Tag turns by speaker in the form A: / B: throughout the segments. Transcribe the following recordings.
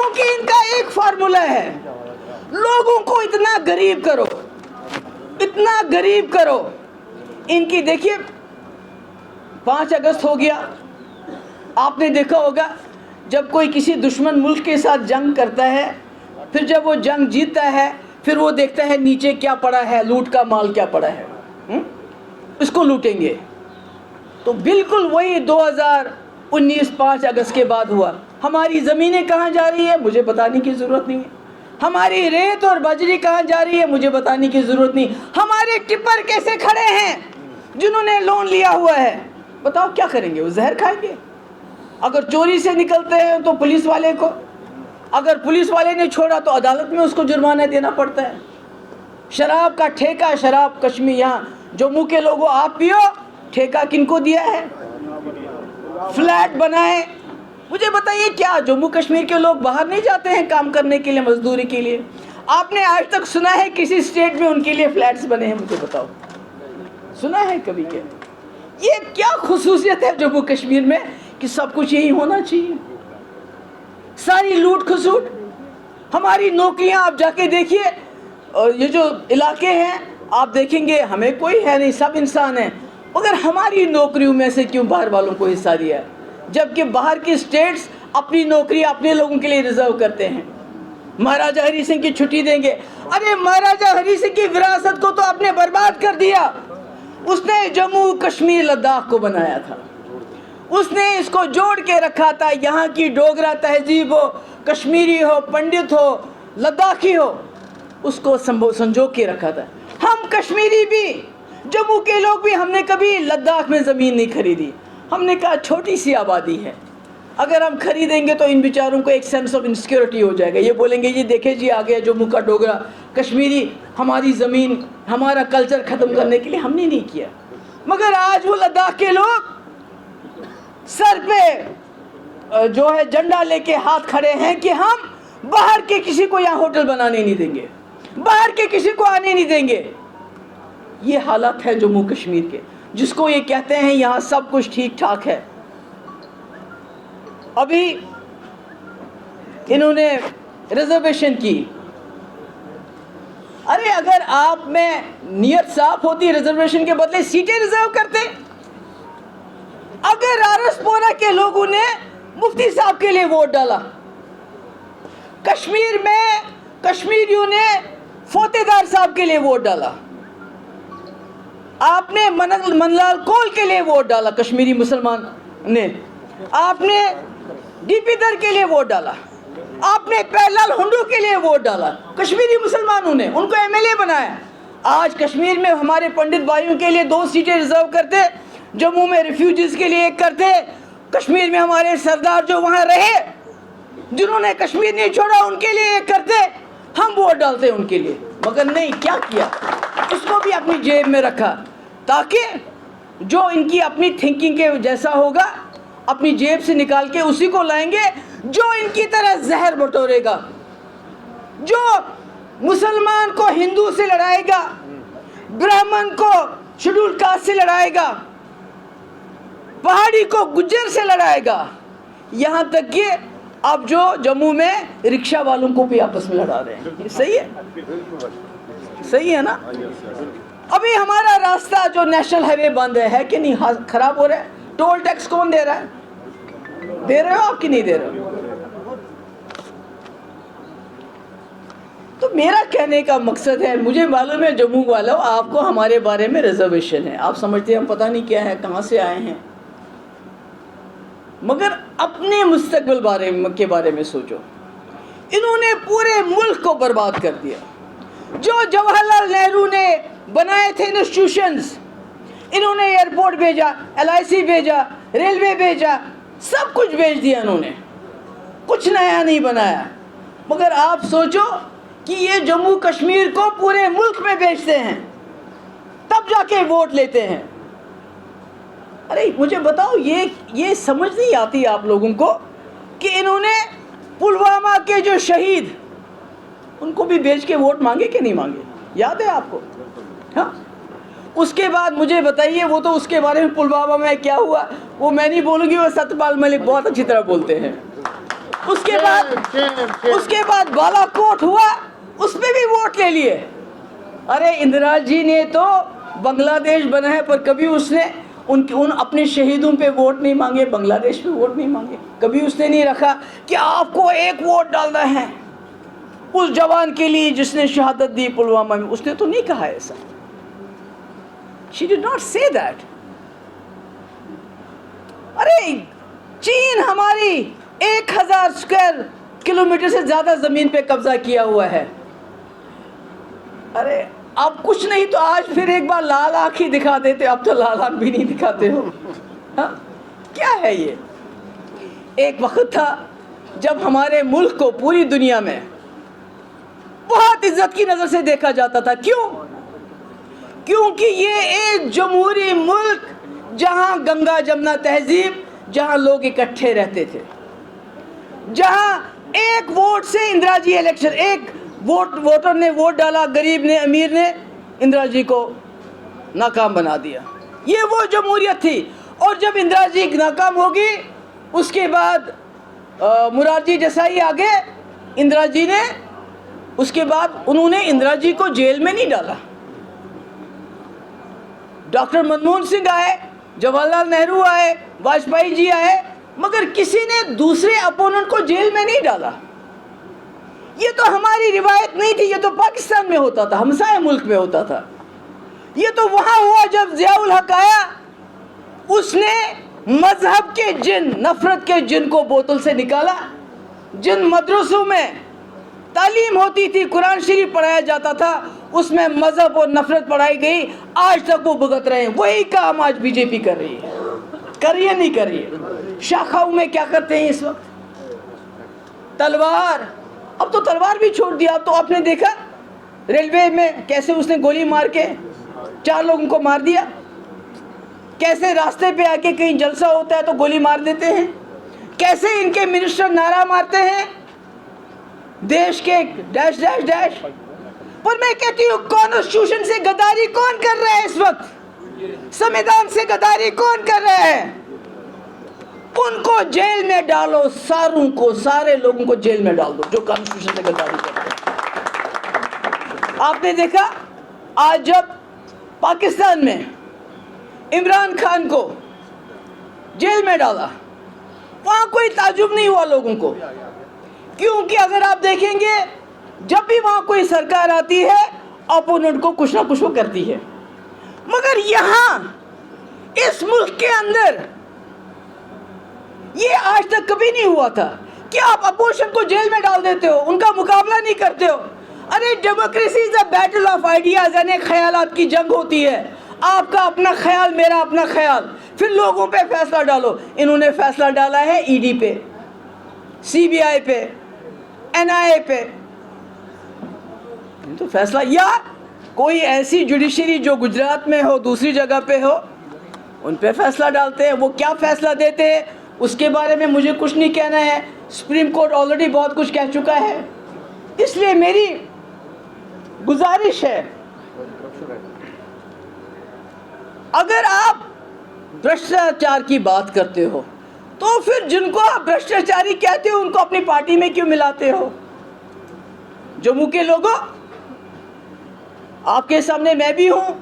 A: क्योंकि इनका एक फार्मूला है, लोगों को इतना गरीब करो, इतना गरीब करो। इनकी देखिए 5 अगस्त हो गया, आपने देखा होगा जब कोई किसी दुश्मन मुल्क के साथ जंग करता है, फिर जब वो जंग जीतता है, फिर वो देखता है नीचे क्या पड़ा है, लूट का माल क्या पड़ा है, इसको लूटेंगे। तो बिल्कुल वही 2019 5 अगस्त के बाद हुआ। हमारी ज़मीनें कहाँ जा रही है मुझे बताने की ज़रूरत नहीं है, हमारी रेत और बजरी कहाँ जा रही है मुझे बताने की ज़रूरत नहीं, हमारे टिप्पर कैसे खड़े हैं जिन्होंने लोन लिया हुआ है, बताओ क्या करेंगे? वो जहर खाएंगे। अगर चोरी से निकलते हैं तो पुलिस वाले को, अगर पुलिस वाले ने छोड़ा तो अदालत में उसको जुर्माना देना पड़ता है। शराब का ठेका, शराब कश्मीर, यहाँ जम्मू के लोगों आप पियो, ठेका किनको दिया है? फ्लैट बनाए। मुझे बताइए क्या जम्मू कश्मीर के लोग बाहर नहीं जाते हैं काम करने के लिए, मजदूरी के लिए? आपने आज तक सुना है किसी स्टेट में उनके लिए फ्लैट्स बने हैं? मुझे बताओ, सुना है कभी? क्या ये क्या खुसूसियत है जम्मू कश्मीर में कि सब कुछ यही होना चाहिए? सारी लूट खसूट, हमारी नौकरियां आप जाके देखिए, और ये जो इलाके हैं आप देखेंगे हमें कोई है नहीं, सब इंसान हैं, मगर हमारी नौकरियों में से क्यों बाहर वालों को हिस्सा दिया, जबकि बाहर की स्टेट्स अपनी नौकरी अपने लोगों के लिए रिजर्व करते हैं। महाराजा हरी सिंह की छुट्टी देंगे, अरे महाराजा हरी सिंह की विरासत को तो आपने बर्बाद कर दिया। उसने जम्मू कश्मीर लद्दाख को बनाया था, उसने इसको जोड़ के रखा था। यहाँ की डोगरा तहजीब हो, कश्मीरी हो, पंडित हो, लद्दाखी हो, उसको संजो के रखा था। हम कश्मीरी भी, जम्मू के लोग भी, हमने कभी लद्दाख में ज़मीन नहीं खरीदी। हमने कहा छोटी सी आबादी है, अगर हम खरीदेंगे तो इन बेचारों को एक सेंस ऑफ इनसिक्योरिटी हो जाएगा। ये बोलेंगे ये देखे जी आ गया जम्मू का डोगरा, कश्मीरी, हमारी ज़मीन, हमारा कल्चर ख़त्म करने के लिए हमने नहीं किया। मगर आज वो लद्दाख के लोग सर पे जो है झंडा लेके हाथ खड़े हैं कि हम बाहर के किसी को यहाँ होटल बनाने नहीं देंगे, बाहर के किसी को आने नहीं देंगे। ये हालत है जम्मू कश्मीर के, जिसको ये कहते हैं यहाँ सब कुछ ठीक ठाक है। अभी इन्होंने रिजर्वेशन की, अरे अगर आप में नियत साफ होती रिजर्वेशन के बदले सीटें रिजर्व करते। अगर आरसपोरा के लोगों ने मुफ्ती साहब के लिए वोट डाला, कश्मीर में कश्मीरियों ने फोतेदार साहब के लिए वोट डाला, आपने मनलाल कोल के लिए वोट डाला, कश्मीरी मुसलमान ने, आपने डीपी दर के लिए वोट डाला, आपने प्यारलाल हुंडू के लिए वोट डाला, कश्मीरी मुसलमानों ने उनको एमएलए बनाया। आज कश्मीर में हमारे पंडित भाइयों के लिए 2 सीटें रिजर्व करते, जम्मू में रिफ्यूजीज के लिए 1 करते, कश्मीर में हमारे सरदार जो वहाँ रहे, जिन्होंने कश्मीर नहीं छोड़ा, उनके लिए 1 करते, हम वोट डालते उनके लिए। मगर नहीं, क्या किया? इसको भी अपनी जेब में रखा, ताकि जो इनकी अपनी थिंकिंग के जैसा होगा अपनी जेब से निकाल के उसी को लाएंगे जो इनकी तरह जहर बटोरेगा, जो मुसलमान को हिंदू से लड़ाएगा, ब्राह्मण को शेड्यूल कास्ट से लड़ाएगा, पहाड़ी को गुज्जर से लड़ाएगा, यहाँ तक कि अब जो जम्मू में रिक्शा वालों को भी आपस में लड़ा रहे हैं। ये सही है? सही है ना? अभी हमारा रास्ता जो नेशनल हाईवे बंद है कि नहीं, खराब हो रहा है। टोल टैक्स कौन दे रहा है? दे रहे हो आप कि नहीं दे रहे हो? तो मेरा कहने का मकसद है, मुझे मालूम है जम्मू वालों आपको हमारे बारे में रिजर्वेशन है, आप समझते हैं हम पता नहीं क्या है, कहाँ से आए हैं, मगर अपने मुस्तकबिल के बारे में सोचो। इन्होंने पूरे मुल्क को बर्बाद कर दिया। जो जवाहरलाल नेहरू ने बनाए थे इंस्टीट्यूशंस, इन्होंने एयरपोर्ट भेजा, LIC भेजा, रेलवे भेजा, सब कुछ भेज दिया इन्होंने, कुछ नया नहीं बनाया। मगर आप सोचो कि ये जम्मू कश्मीर को पूरे मुल्क में बेचते हैं, तब जाके वोट लेते हैं। अरे मुझे बताओ, ये समझ नहीं आती आप लोगों को कि इन्होंने पुलवामा के जो शहीद, उनको भी बेच के वोट मांगे कि नहीं मांगे? याद है आपको? हाँ, उसके बाद मुझे बताइए, वो तो उसके बारे में पुलवामा में क्या हुआ वो मैं नहीं बोलूँगी, वो सत्यपाल मलिक बहुत अच्छी तरह बोलते हैं। उसके बाद बालाकोट हुआ, उसमें भी वोट ले लिए। अरे इंदिरा जी ने तो बांग्लादेश बना है, पर कभी उसने उन अपने शहीदों पे वोट नहीं मांगे, बांग्लादेश पे वोट नहीं मांगे। कभी उसने नहीं रखा कि आपको एक वोट डालना है उस जवान के लिए जिसने शहादत दी पुलवामा में। उसने तो नहीं कहा ऐसा। She did not say that. अरे चीन हमारी 1000 स्क्वायर किलोमीटर से ज्यादा जमीन पे कब्जा किया हुआ है। अरे अब कुछ नहीं तो आज फिर एक बार लाल आंख ही दिखा देते, अब तो लाल आंख भी नहीं दिखाते हो। हाँ? क्या है ये? एक वक्त था जब हमारे मुल्क को पूरी दुनिया में बहुत इज्जत की नजर से देखा जाता था। क्यों? क्योंकि ये एक जमहूरी मुल्क, जहां गंगा जमुना तहजीब, जहां लोग इकट्ठे रहते थे, जहां एक वोट से इंदिरा जी इलेक्शन, एक वोटर ने वोट डाला, गरीब ने अमीर ने इंदिरा जी को नाकाम बना दिया। ये वो जमहूरियत थी। और जब इंदिरा जी नाकाम होगी, उसके बाद मुरारजी देसाई आ गए। इंदिरा जी ने, उसके बाद उन्होंने इंदिरा जी को जेल में नहीं डाला। डॉक्टर मनमोहन सिंह आए, जवाहरलाल नेहरू आए, वाजपेयी जी आए, मगर किसी ने दूसरे अपोनेंट को जेल में नहीं डाला। ये तो हमारी रिवायत नहीं थी, ये तो पाकिस्तान में होता था, हमसाया मुल्क में होता था। ये तो वहां हुआ जब जियाउल हक आया, उसने मजहब के जिन, नफरत के जिन को बोतल से निकाला। जिन मदरसों में तालीम होती थी, कुरान शरीफ पढ़ाया जाता था, उसमें मजहब और नफरत पढ़ाई गई। आज तक वो भुगत रहे हैं। वही काम आज बीजेपी कर रही है। कर रही है, नहीं कर रही है? शाखाओं में क्या करते हैं इस वक्त? तलवार। अब तो तलवार भी छोड़ दिया। अब तो आपने देखा रेलवे में कैसे उसने गोली मार के 4 लोगों को मार दिया। कैसे रास्ते पे आके कहीं जलसा होता है तो गोली मार देते हैं। कैसे इनके मिनिस्टर नारा मारते हैं, देश के डैश डैश डैश। पर मैं कहती हूँ, कॉन्स्टिट्यूशन से गद्दारी कौन कर रहा है इस वक्त? संविधान से गद्दारी कौन कर रहा है? उनको जेल में डालो, सारों को, सारे लोगों को जेल में डाल दो जो कॉन्स्टिट्यूशन से गद्दारी करते हैं। आपने देखा आज जब पाकिस्तान में इमरान खान को जेल में डाला, वहां कोई ताजुब नहीं हुआ लोगों को, क्योंकि अगर आप देखेंगे जब भी वहां कोई सरकार आती है, अपोनेंट को कुछ ना कुछ वो करती है। मगर यहां इस मुल्क के अंदर ये आज तक कभी नहीं हुआ था कि आप अपोजिशन को जेल में डाल देते हो, उनका मुकाबला नहीं करते हो। अरे democracy is a battle of ideas, यानी ख्यालात की जंग होती है। आपका अपना ख्याल, मेरा अपना ख्याल, फिर लोगों पे फैसला डालो। इन्होंने फैसला डाला है ईडी पे, सीबीआई पे, एनआईए पे। तो फैसला, या कोई ऐसी जुडिशरी जो गुजरात में हो, दूसरी जगह पे हो, उन पे फैसला डालते हैं। वो क्या फैसला देते हैं उसके बारे में मुझे कुछ नहीं कहना है। सुप्रीम कोर्ट ऑलरेडी बहुत कुछ कह चुका है। इसलिए मेरी गुजारिश है, अगर आप भ्रष्टाचार की बात करते हो तो फिर जिनको आप भ्रष्टाचारी कहते हो उनको अपनी पार्टी में क्यों मिलाते हो? जम्मू के लोगों, आपके सामने मैं भी हूं,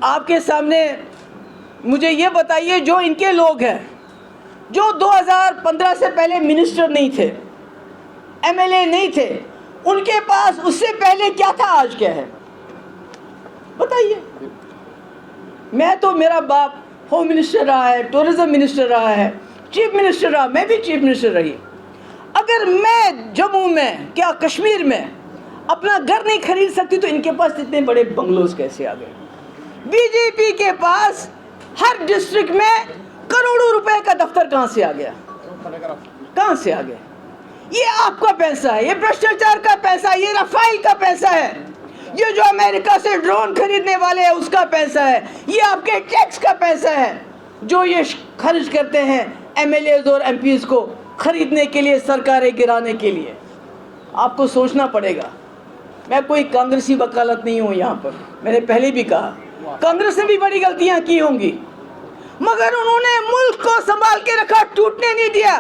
A: आपके सामने मुझे ये बताइए, जो इनके लोग हैं, जो 2015 से पहले मिनिस्टर नहीं थे, एमएलए नहीं थे, उनके पास उससे पहले क्या था, आज क्या है? बताइए। मैं तो, मेरा बाप होम मिनिस्टर रहा है, टूरिज्म मिनिस्टर रहा है, चीफ मिनिस्टर रहा, मैं भी चीफ मिनिस्टर रही। अगर मैं जम्मू में, क्या कश्मीर में अपना घर नहीं खरीद सकती तो इनके पास इतने बड़े बंगलोज कैसे आ गए? बीजेपी के पास हर डिस्ट्रिक्ट में करोड़ों रुपए का दफ्तर कहां से आ गया? कहां से आ गया? ये आपका पैसा है, ये भ्रष्टाचार का पैसा है, ये रफाइल का पैसा है, ये जो अमेरिका से ड्रोन खरीदने वाले हैं उसका पैसा है, ये आपके टैक्स का पैसा है जो ये खर्च करते हैं एमएलएज और एमपीज को खरीदने के लिए, सरकारें गिराने के लिए। आपको सोचना पड़ेगा। मैं कोई कांग्रेसी वकालत नहीं हूं यहाँ पर, मैंने पहले भी कहा कांग्रेस ने भी बड़ी गलतियां की होंगी, मगर उन्होंने मुल्क को संभाल के रखा, टूटने नहीं दिया।